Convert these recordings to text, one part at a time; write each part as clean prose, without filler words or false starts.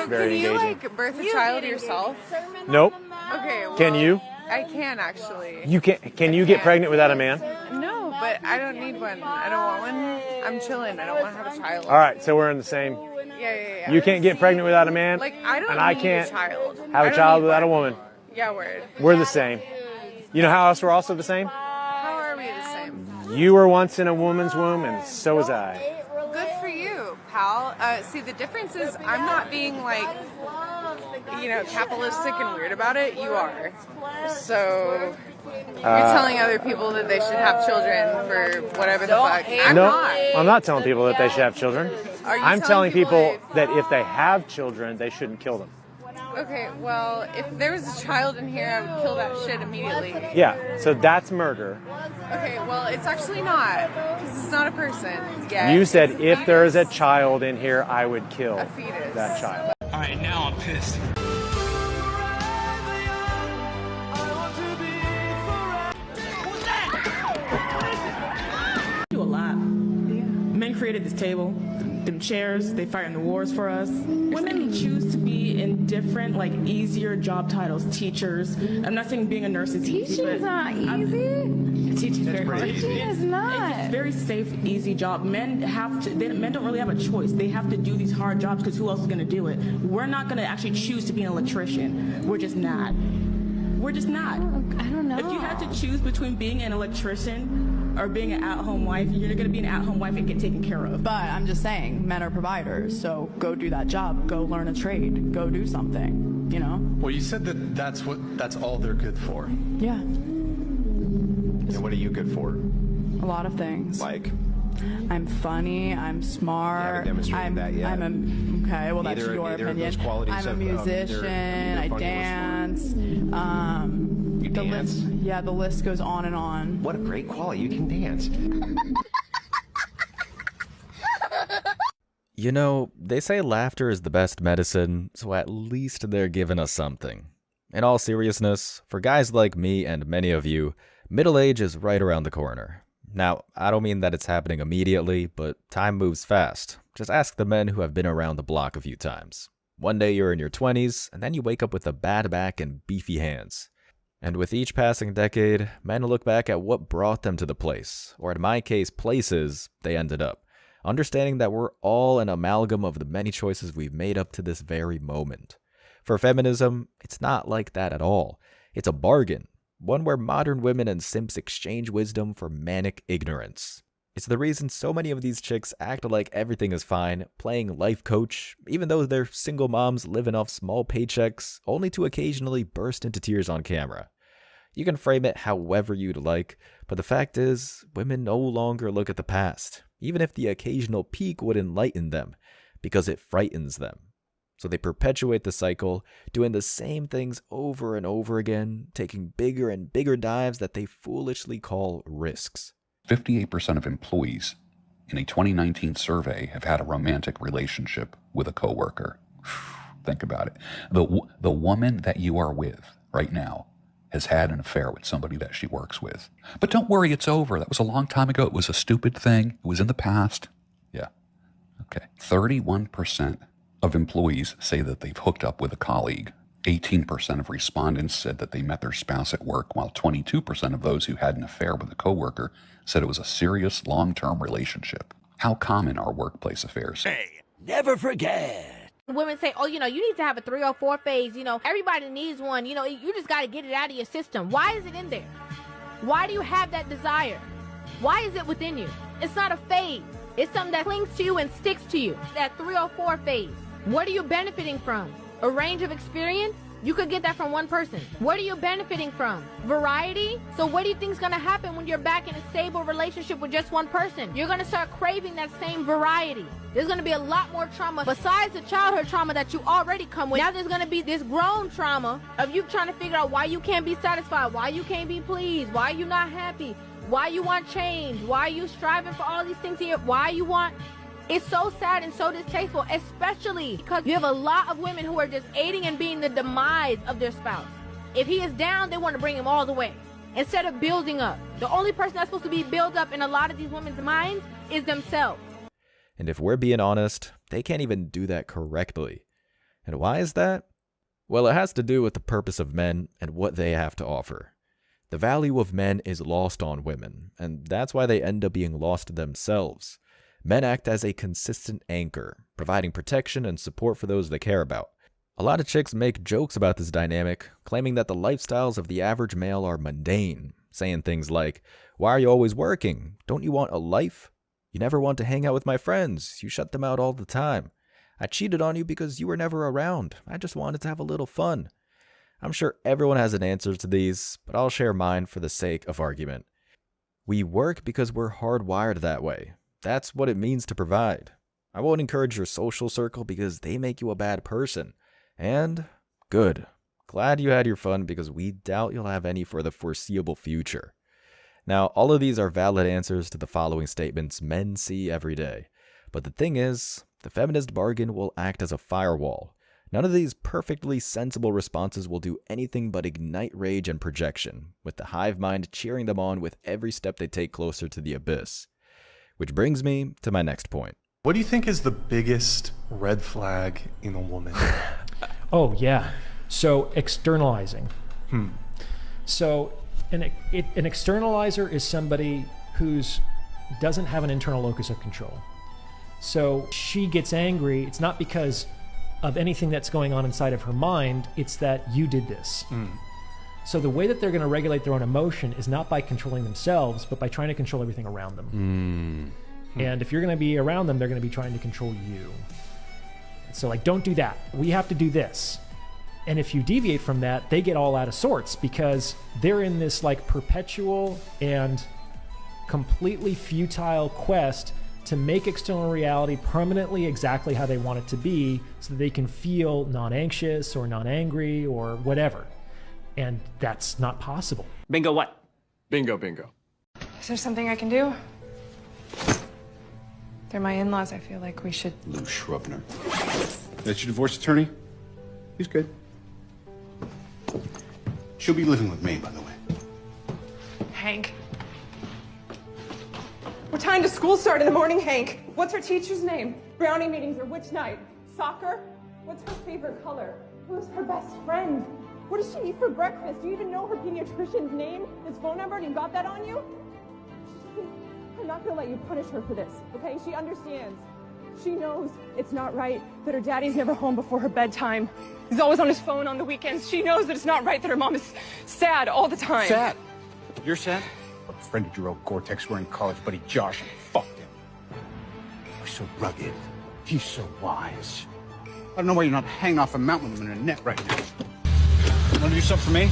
very can you engaging. like birth a child yourself? Nope. Okay. Well, Can you? I can actually. You can. Can you get pregnant without a man? No, but I don't need one. I don't want one. I'm chilling. I don't want to have a child. All right, so we're in the same. Yeah. You can't get pregnant without a man, Like I don't and I need can't a child. have a child without a woman. Yeah, word. We're the same. You know how else we're also the same? How are we the same? You were once in a woman's womb, and so was I. Good for you, pal. See, the difference is I'm not being like, capitalistic and weird about it. You are. So you're telling other people that they should have children for whatever the fuck. I'm not telling people that they should have children. I'm telling people that if they have children, they shouldn't kill them. Okay, well, if there was a child in here, I would kill that shit immediately. Yeah, so that's murder. Okay, well, it's actually not, because it's not a person yet. You said if there is a child in here, I would kill a fetus. that child. All right, now I'm pissed. Do a lot. Men created this table, them chairs, they fight in the wars for us. Women choose to be in different, like, easier job titles. Teachers. I'm not saying being a nurse is easy. Teaching's not easy. Teaching's very hard. It's not. It's a very safe, easy job. Men don't really have a choice. They have to do these hard jobs because who else is going to do it? We're not going to actually choose to be an electrician. We're just not. We're just not. I don't know. If you had to choose between being an electrician or being an at-home wife, you're going to be an at-home wife and get taken care of. But I'm just saying, men are providers, so go do that job. Go learn a trade. Go do something, Well, you said that's all they're good for. Yeah, And what are you good for? a lot of things. Like? I'm funny, I'm smart. You haven't demonstrated that yet. Okay, well, that's Neither- your neither of opinion. those qualities I'm a have, musician, they're I funny dance. You The dance? list, yeah, the list goes on and on. What a great quality. You can dance. You know, they say laughter is the best medicine, so at least they're giving us something. In all seriousness, for guys like me and many of you, middle age is right around the corner. Now, I don't mean that it's happening immediately, but time moves fast. Just ask the men who have been around the block a few times. One day you're in your 20s, and then you wake up with a bad back and beefy hands. And with each passing decade, men look back at what brought them to the place, or in my case, places they ended up, understanding that we're all an amalgam of the many choices we've made up to this very moment. For feminism, it's not like that at all. It's a bargain, one where modern women and simps exchange wisdom for manic ignorance. It's the reason so many of these chicks act like everything is fine, playing life coach, even though they're single moms living off small paychecks, only to occasionally burst into tears on camera. You can frame it however you'd like, but the fact is, women no longer look at the past, even if the occasional peak would enlighten them, because it frightens them. So they perpetuate the cycle, doing the same things over and over again, taking bigger and bigger dives that they foolishly call risks. 58% of employees in a 2019 survey have had a romantic relationship with a coworker. Think about it. The woman that you are with right now has had an affair with somebody that she works with. But don't worry, it's over. That was a long time ago. It was a stupid thing. It was in the past. Yeah. Okay. 31% of employees say that they've hooked up with a colleague. 18% of respondents said that they met their spouse at work, while 22% of those who had an affair with a coworker said it was a serious long-term relationship. How common are workplace affairs? Hey, never forget. Women say, you need to have a 304 phase. Everybody needs one. You just got to get it out of your system. Why is it in there? Why do you have that desire? Why is it within you? It's not a phase. It's something that clings to you and sticks to you. That 304 phase. What are you benefiting from? A range of experience? You could get that from one person. What are you benefiting from? Variety? So what do you think is going to happen when you're back in a stable relationship with just one person? You're going to start craving that same variety. There's going to be a lot more trauma besides the childhood trauma that you already come with. Now there's going to be this grown trauma of you trying to figure out why you can't be satisfied, why you can't be pleased, why you're not happy, why you want change, why you striving for all these things here, why you want... It's so sad and so distasteful, especially because you have a lot of women who are just aiding and being the demise of their spouse. If he is down, they want to bring him all the way instead of building up. The only person that's supposed to be built up in a lot of these women's minds is themselves. And if we're being honest, they can't even do that correctly. And why is that? Well, it has to do with the purpose of men and what they have to offer. The value of men is lost on women, and that's why they end up being lost themselves. Men act as a consistent anchor, providing protection and support for those they care about. A lot of chicks make jokes about this dynamic, claiming that the lifestyles of the average male are mundane, saying things like, "Why are you always working? Don't you want a life? You never want to hang out with my friends. You shut them out all the time. I cheated on you because you were never around. I just wanted to have a little fun." I'm sure everyone has an answer to these, but I'll share mine for the sake of argument. We work because we're hardwired that way. That's what it means to provide. I won't encourage your social circle because they make you a bad person. And good. Glad you had your fun because we doubt you'll have any for the foreseeable future. Now, all of these are valid answers to the following statements men see every day. But the thing is, the feminist bargain will act as a firewall. None of these perfectly sensible responses will do anything but ignite rage and projection, with the hive mind cheering them on with every step they take closer to the abyss. Which brings me to my next point. What do you think is the biggest red flag in a woman? Oh, yeah. So, externalizing. So, an externalizer is somebody who's doesn't have an internal locus of control. So, she gets angry. It's not because of anything that's going on inside of her mind. It's that you did this. So, the way that they're going to regulate their own emotion is not by controlling themselves, but by trying to control everything around them. And if you're going to be around them, they're going to be trying to control you. So, like, don't do that. We have to do this. And if you deviate from that, they get all out of sorts because they're in this like perpetual and completely futile quest to make external reality permanently exactly how they want it to be so that they can feel non-anxious or non-angry or whatever. And that's not possible. Bingo what? Bingo, bingo. Is there something I can do? They're my in-laws. I feel like we should... Lou Shrubner. That's your divorce attorney? He's good. She'll be living with me, by the way. Hank. What time does school start in the morning, Hank? What's her teacher's name? Brownie meetings are which night? Soccer? What's her favorite color? Who's her best friend? What does she eat for breakfast? Do you even know her pediatrician's name, his phone number, and you got that on you? I'm not gonna let you punish her for this, okay? She understands. She knows it's not right that her daddy's never home before her bedtime. He's always on his phone on the weekends. She knows that it's not right that her mom is sad all the time. Sad? You're sad? Befriended your old Gore-Tex-wearing college buddy Josh and fucked him. You're so rugged. He's so wise. I don't know why you're not hanging off a mountain with him in a net right now. Want to do something for me?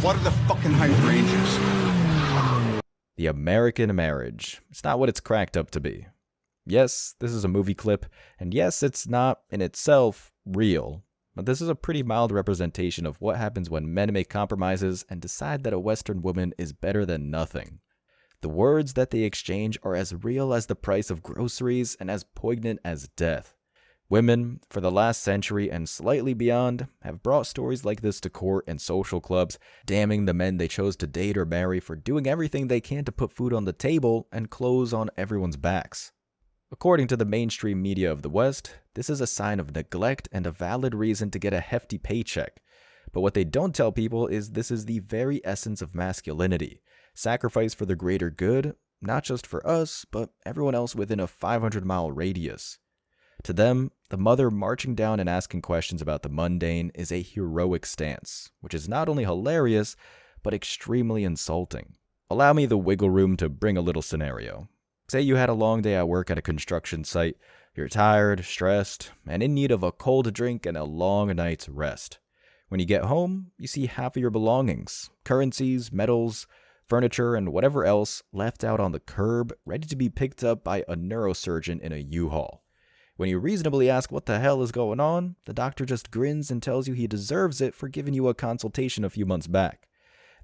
Water the fucking hydrangeas. The American marriage. It's not what it's cracked up to be. Yes, this is a movie clip, and yes, it's not, in itself, real. But this is a pretty mild representation of what happens when men make compromises and decide that a Western woman is better than nothing. The words that they exchange are as real as the price of groceries and as poignant as death. Women, for the last century and slightly beyond, have brought stories like this to court and social clubs, damning the men they chose to date or marry for doing everything they can to put food on the table and clothes on everyone's backs. According to the mainstream media of the West, this is a sign of neglect and a valid reason to get a hefty paycheck. But what they don't tell people is this is the very essence of masculinity. Sacrifice for the greater good, not just for us, but everyone else within a 500-mile radius. To them, the mother marching down and asking questions about the mundane is a heroic stance, which is not only hilarious, but extremely insulting. Allow me the wiggle room to bring a little scenario. Say you had a long day at work at a construction site, you're tired, stressed, and in need of a cold drink and a long night's rest. When you get home, you see half of your belongings, currencies, medals, furniture, and whatever else left out on the curb, ready to be picked up by a neurosurgeon in a U-Haul. When you reasonably ask what the hell is going on, the doctor just grins and tells you he deserves it for giving you a consultation a few months back.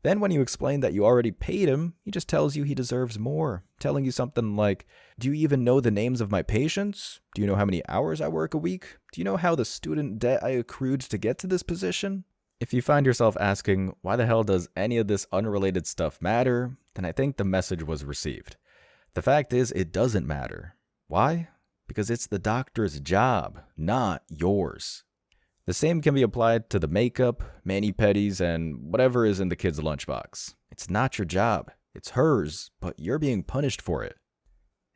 Then when you explain that you already paid him, he just tells you he deserves more, telling you something like, "Do you even know the names of my patients? Do you know how many hours I work a week? Do you know how the student debt I accrued to get to this position?" If you find yourself asking, why the hell does any of this unrelated stuff matter, then I think the message was received. The fact is, it doesn't matter. Why? Because it's the doctor's job, not yours. The same can be applied to the makeup, mani-pedis, and whatever is in the kid's lunchbox. It's not your job. It's hers, but you're being punished for it.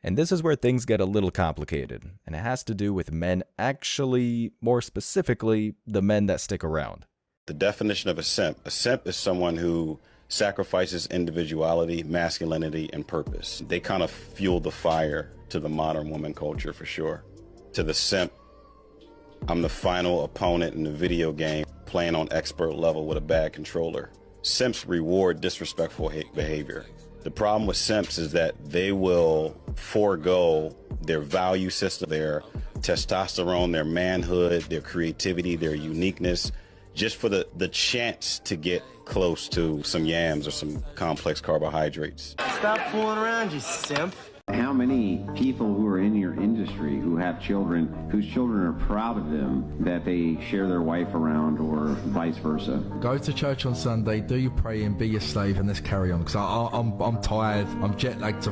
And this is where things get a little complicated, and it has to do with men, actually, more specifically, the men that stick around. The definition of a simp is someone who sacrifices individuality, masculinity, and purpose. They kind of fuel the fire to the modern woman culture for sure. To the simp, I'm the final opponent in the video game, playing on expert level with a bad controller. Simps reward disrespectful behavior. The problem with simps is that they will forego their value system, their testosterone, their manhood, their creativity, their uniqueness, just for the chance to get close to some yams or some complex carbohydrates. Stop fooling around, you simp. How many people who are in your industry who have children, whose children are proud of them, that they share their wife around or vice versa? Go to church on Sunday, do your praying, be your slave, and let's carry on. Because I'm tired, I'm jet lagged,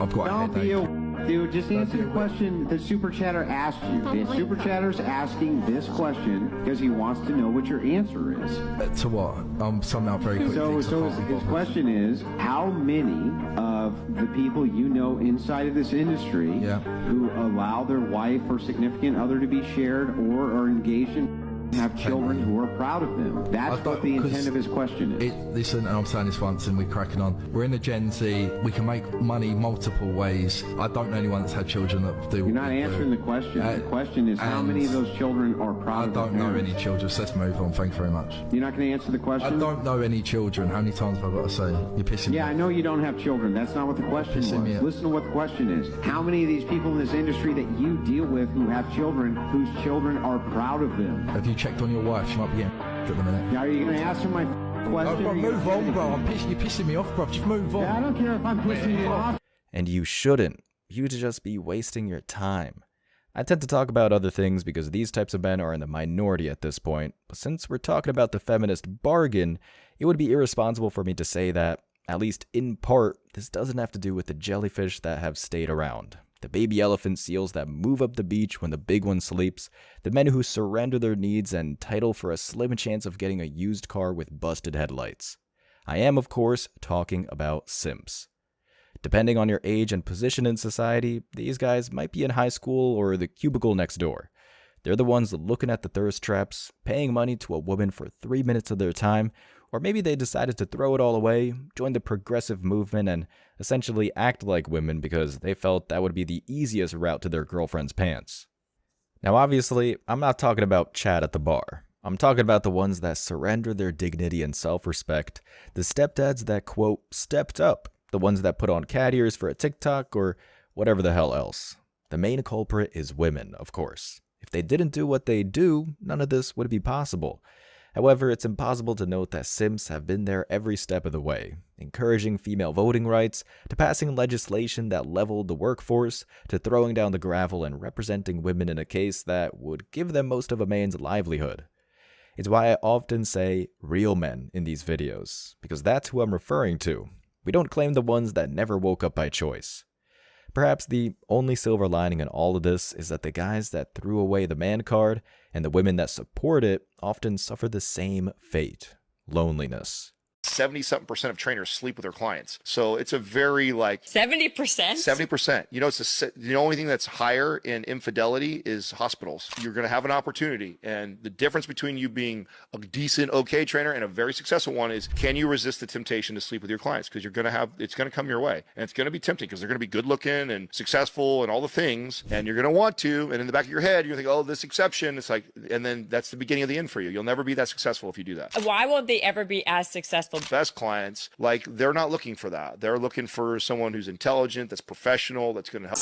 I've got a headache. Dude, just answer the question the super chatter asked you. The super chatter's asking this question because he wants to know what your answer is. To what? I'm summing up very quickly. So his question is, how many of the people you know inside of this industry who allow their wife or significant other to be shared or are engaged in have children who are proud of them? That's what the intent of his question is. Listen, and I'm saying this once and we're cracking on. We're in the Gen Z. We can make money multiple ways. I don't know anyone that's had children that do. You're not answering the question. The question is how many of those children are proud of their parents? I don't know any children, so let's move on. Thank you very much. You're not going to answer the question? I don't know any children. How many times have I got to say? You're pissing me off. Yeah, I know you don't have children. That's not what the question was. Listen to what the question is. How many of these people in this industry that you deal with who have children, whose children are proud of them? Have you checked on your wife? She might be getting at the minute. Now, are you going to answer my question? No, bro, move on, bro. You're pissing me off, bro. Just move on. Yeah, I don't care if I'm pissing you off. And you shouldn't. You'd just be wasting your time. I tend to talk about other things because these types of men are in the minority at this point, but since we're talking about the feminist bargain, it would be irresponsible for me to say that, at least in part, this doesn't have to do with the jellyfish that have stayed around. The baby elephant seals that move up the beach when the big one sleeps, the men who surrender their needs and settle for a slim chance of getting a used car with busted headlights. I am, of course, talking about simps. Depending on your age and position in society, these guys might be in high school or the cubicle next door. They're the ones looking at the thirst traps, paying money to a woman for 3 minutes of their time, or maybe they decided to throw it all away, join the progressive movement, and essentially act like women because they felt that would be the easiest route to their girlfriend's pants. Now obviously, I'm not talking about Chad at the bar. I'm talking about the ones that surrender their dignity and self-respect, the stepdads that, quote, stepped up, the ones that put on cat ears for a TikTok or whatever the hell else. The main culprit is women, of course. If they didn't do what they do, none of this would be possible. However, it's impossible to note that simps have been there every step of the way, encouraging female voting rights, to passing legislation that leveled the workforce, to throwing down the gravel and representing women in a case that would give them most of a man's livelihood. It's why I often say real men in these videos, because that's who I'm referring to. We don't claim the ones that never woke up by choice. Perhaps the only silver lining in all of this is that the guys that threw away the man card and the women that support it often suffer the same fate: loneliness. 70-something% of trainers sleep with their clients. So it's a very 70%? 70%. You know, the only thing that's higher in infidelity is hospitals. You're going to have an opportunity. And the difference between you being a decent, okay trainer and a very successful one is, can you resist the temptation to sleep with your clients? Because it's going to come your way. And it's going to be tempting because they're going to be good looking and successful and all the things. And you're going to want to. And in the back of your head, you're going to think, oh, this exception. It's and then that's the beginning of the end for you. You'll never be that successful if you do that. Why won't they ever be as successful? Best clients, they're not looking for that. They're looking for someone who's intelligent, that's professional, that's going to help.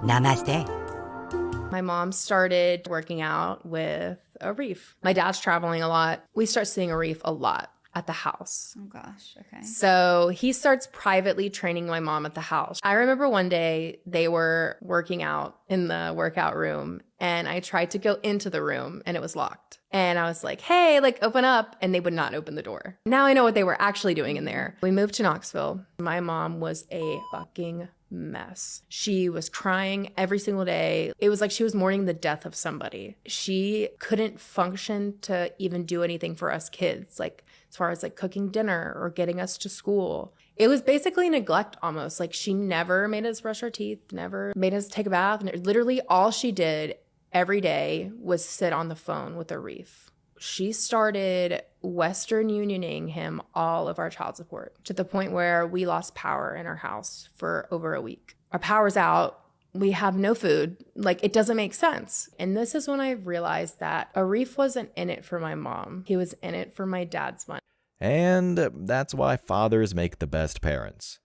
Namaste. My mom started working out with a reef. My dad's traveling a lot. We start seeing a reef a lot at the house. Oh gosh, okay. So he starts privately training my mom at the house. I remember one day they were working out in the workout room And I tried to go into the room and it was locked. And I was like, hey, like open up. And they would not open the door. Now I know what they were actually doing in there. We moved to Knoxville. My mom was a fucking mess. She was crying every single day. It was like she was mourning the death of somebody. She couldn't function to even do anything for us kids, like as far as like cooking dinner or getting us to school. It was basically neglect almost. Like she never made us brush our teeth, never made us take a bath. Literally all she did every day was sit on the phone with Arif. She started Western Unioning him all of our child support to the point where we lost power in our house for over a week. Our power's out. We have no food. Like, it doesn't make sense. And this is when I realized that Arif wasn't in it for my mom. He was in it for my dad's money. And that's why fathers make the best parents.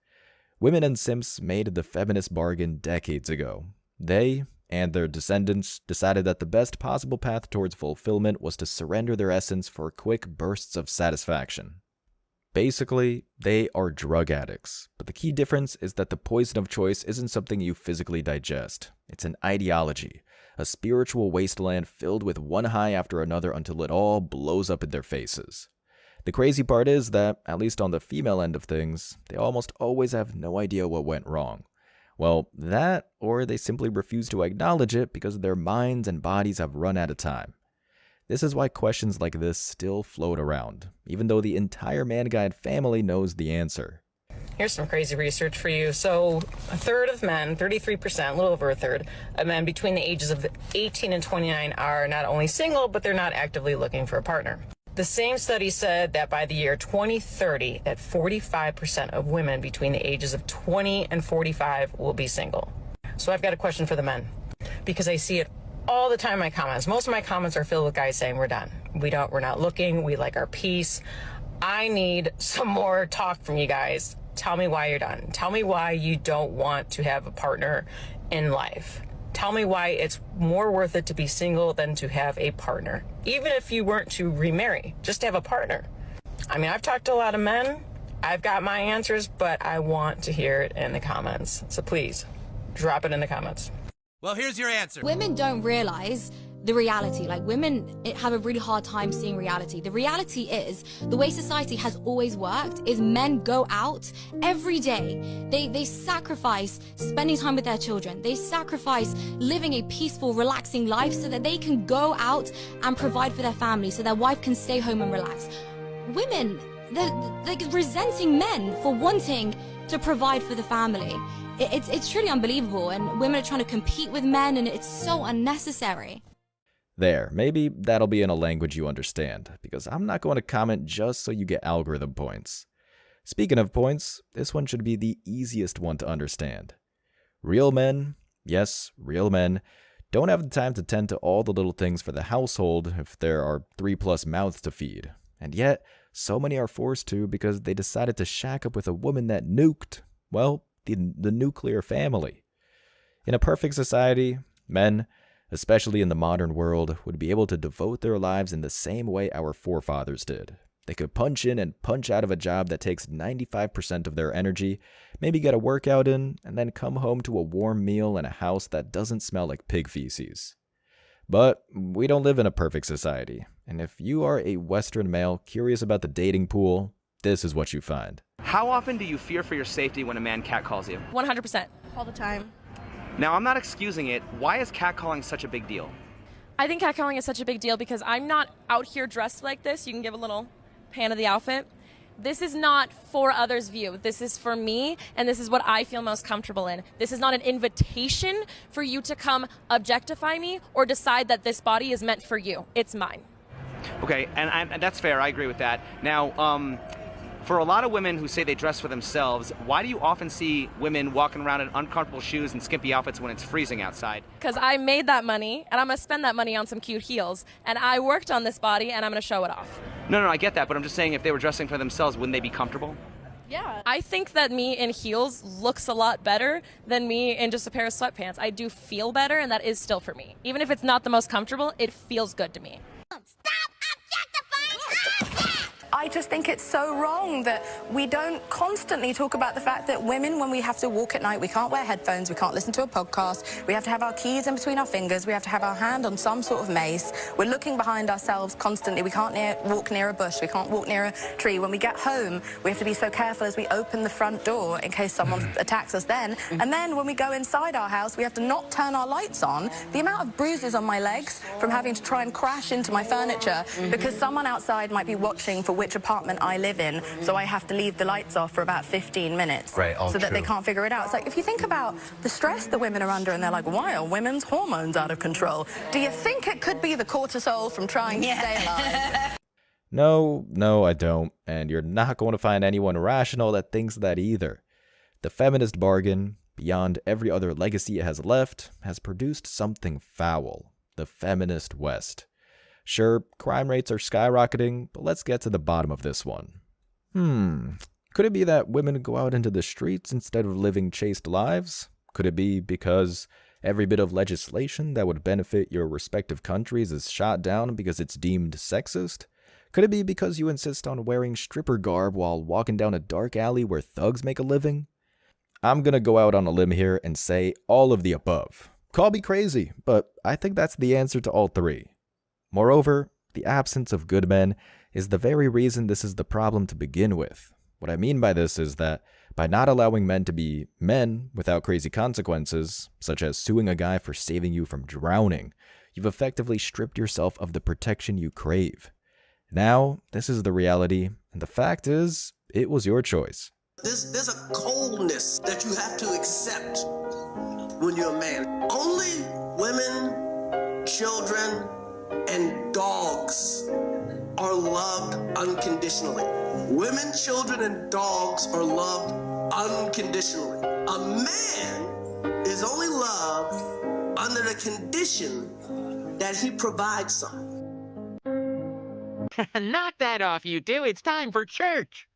Women and simps made the feminist bargain decades ago. They and their descendants decided that the best possible path towards fulfillment was to surrender their essence for quick bursts of satisfaction. Basically, they are drug addicts, but the key difference is that the poison of choice isn't something you physically digest. It's an ideology, a spiritual wasteland filled with one high after another until it all blows up in their faces. The crazy part is that, at least on the female end of things, they almost always have no idea what went wrong. Well, that, or they simply refuse to acknowledge it because their minds and bodies have run out of time. This is why questions like this still float around, even though the entire Mankind family knows the answer. Here's some crazy research for you. So, a third of men, 33%, a little over a third, of men between the ages of 18 and 29 are not only single, but they're not actively looking for a partner. The same study said that by the year 2030, that 45% of women between the ages of 20 and 45 will be single. So I've got a question for the men, because I see it all the time in my comments. Most of my comments are filled with guys saying we're done. We're not looking. We like our peace. I need some more talk from you guys. Tell me why you're done. Tell me why you don't want to have a partner in life. Tell me why it's more worth it to be single than to have a partner. Even if you weren't to remarry, just to have a partner. I mean, I've talked to a lot of men. I've got my answers, but I want to hear it in the comments. So please, drop it in the comments. Well, here's your answer. Women don't realize the reality. Like, women have a really hard time seeing reality. The reality is, the way society has always worked is men go out every day. They sacrifice spending time with their children. They sacrifice living a peaceful, relaxing life so that they can go out and provide for their family, so their wife can stay home and relax. Women, they're resenting men for wanting to provide for the family. It's truly unbelievable, and women are trying to compete with men, and it's so unnecessary. There, maybe that'll be in a language you understand, because I'm not going to comment just so you get algorithm points. Speaking of points, this one should be the easiest one to understand. Real men, yes, real men, don't have the time to tend to all the little things for the household if there are 3+ mouths to feed. And yet, so many are forced to because they decided to shack up with a woman that nuked, well, the nuclear family. In a perfect society, men, especially in the modern world, would be able to devote their lives in the same way our forefathers did. They could punch in and punch out of a job that takes 95% of their energy, maybe get a workout in, and then come home to a warm meal and a house that doesn't smell like pig feces. But we don't live in a perfect society, and if you are a Western male curious about the dating pool, this is what you find. How often do you fear for your safety when a man catcalls you? 100%. All the time. Now, I'm not excusing it. Why is catcalling such a big deal? I think catcalling is such a big deal because I'm not out here dressed like this. You can give a little pan of the outfit. This is not for others' view. This is for me, and this is what I feel most comfortable in. This is not an invitation for you to come objectify me or decide that this body is meant for you. It's mine. Okay, and that's fair. I agree with that. Now, for a lot of women who say they dress for themselves, why do you often see women walking around in uncomfortable shoes and skimpy outfits when it's freezing outside? Because I made that money, and I'm going to spend that money on some cute heels. And I worked on this body, and I'm going to show it off. No, I get that, but I'm just saying if they were dressing for themselves, wouldn't they be comfortable? Yeah. I think that me in heels looks a lot better than me in just a pair of sweatpants. I do feel better, and that is still for me. Even if it's not the most comfortable, it feels good to me. I just think it's so wrong that we don't constantly talk about the fact that women, when we have to walk at night, we can't wear headphones, we can't listen to a podcast, we have to have our keys in between our fingers, we have to have our hand on some sort of mace, we're looking behind ourselves constantly, we can't walk near a bush, we can't walk near a tree. When we get home, we have to be so careful as we open the front door in case someone attacks us then. And then when we go inside our house, we have to not turn our lights on. The amount of bruises on my legs from having to try and crash into my furniture because someone outside might be watching for which apartment I live in, so I have to leave the lights off for about 15 minutes so that they can't figure it out. It's like, if you think about the stress that women are under and they're like, why are women's hormones out of control? Do you think it could be the cortisol from trying to stay alive? No, I don't. And you're not going to find anyone rational that thinks that either. The feminist bargain, beyond every other legacy it has left, has produced something foul. The feminist West. Sure, crime rates are skyrocketing, but let's get to the bottom of this one. Could it be that women go out into the streets instead of living chaste lives? Could it be because every bit of legislation that would benefit your respective countries is shot down because it's deemed sexist? Could it be because you insist on wearing stripper garb while walking down a dark alley where thugs make a living? I'm gonna go out on a limb here and say all of the above. Call me crazy, but I think that's the answer to all three. Moreover, the absence of good men is the very reason this is the problem to begin with. What I mean by this is that by not allowing men to be men without crazy consequences, such as suing a guy for saving you from drowning, you've effectively stripped yourself of the protection you crave. Now, this is the reality, and the fact is, it was your choice. There's a coldness that you have to accept when you're a man. Only women, children, and dogs are loved unconditionally. Women, children, and dogs are loved unconditionally. A man is only loved under the condition that he provides some. Knock that off, you two. It's time for church.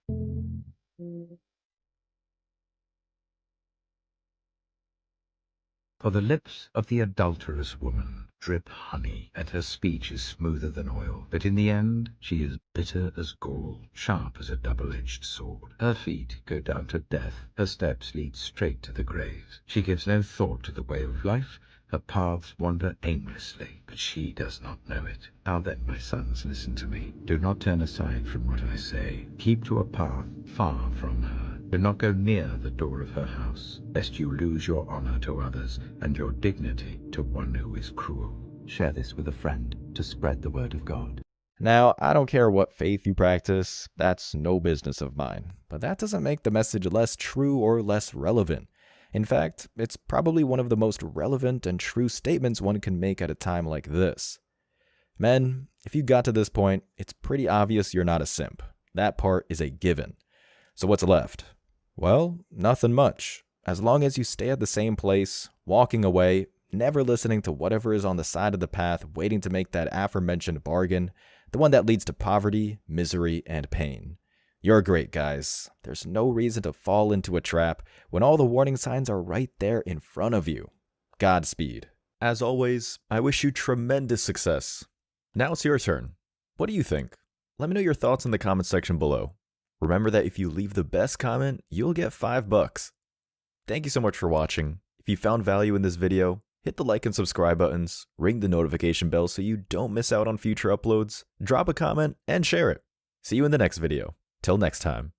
For the lips of the adulterous woman drip honey, and her speech is smoother than oil. But in the end, she is bitter as gall, sharp as a double-edged sword. Her feet go down to death. Her steps lead straight to the grave. She gives no thought to the way of life. Her paths wander aimlessly, but she does not know it. Now then, my sons, listen to me. Do not turn aside from what I say. Keep to a path far from her. Do not go near the door of her house, lest you lose your honor to others and your dignity to one who is cruel. Share this with a friend to spread the word of God. Now, I don't care what faith you practice, that's no business of mine. But that doesn't make the message less true or less relevant. In fact, it's probably one of the most relevant and true statements one can make at a time like this. Men, if you got to this point, it's pretty obvious you're not a simp. That part is a given. So what's left? Well, nothing much. As long as you stay at the same place, walking away, never listening to whatever is on the side of the path waiting to make that aforementioned bargain, the one that leads to poverty, misery, and pain. You're great, guys. There's no reason to fall into a trap when all the warning signs are right there in front of you. Godspeed. As always, I wish you tremendous success. Now it's your turn. What do you think? Let me know your thoughts in the comment section below. Remember that if you leave the best comment, you'll get $5. Thank you so much for watching. If you found value in this video, hit the like and subscribe buttons, ring the notification bell so you don't miss out on future uploads, drop a comment, and share it. See you in the next video. Till next time.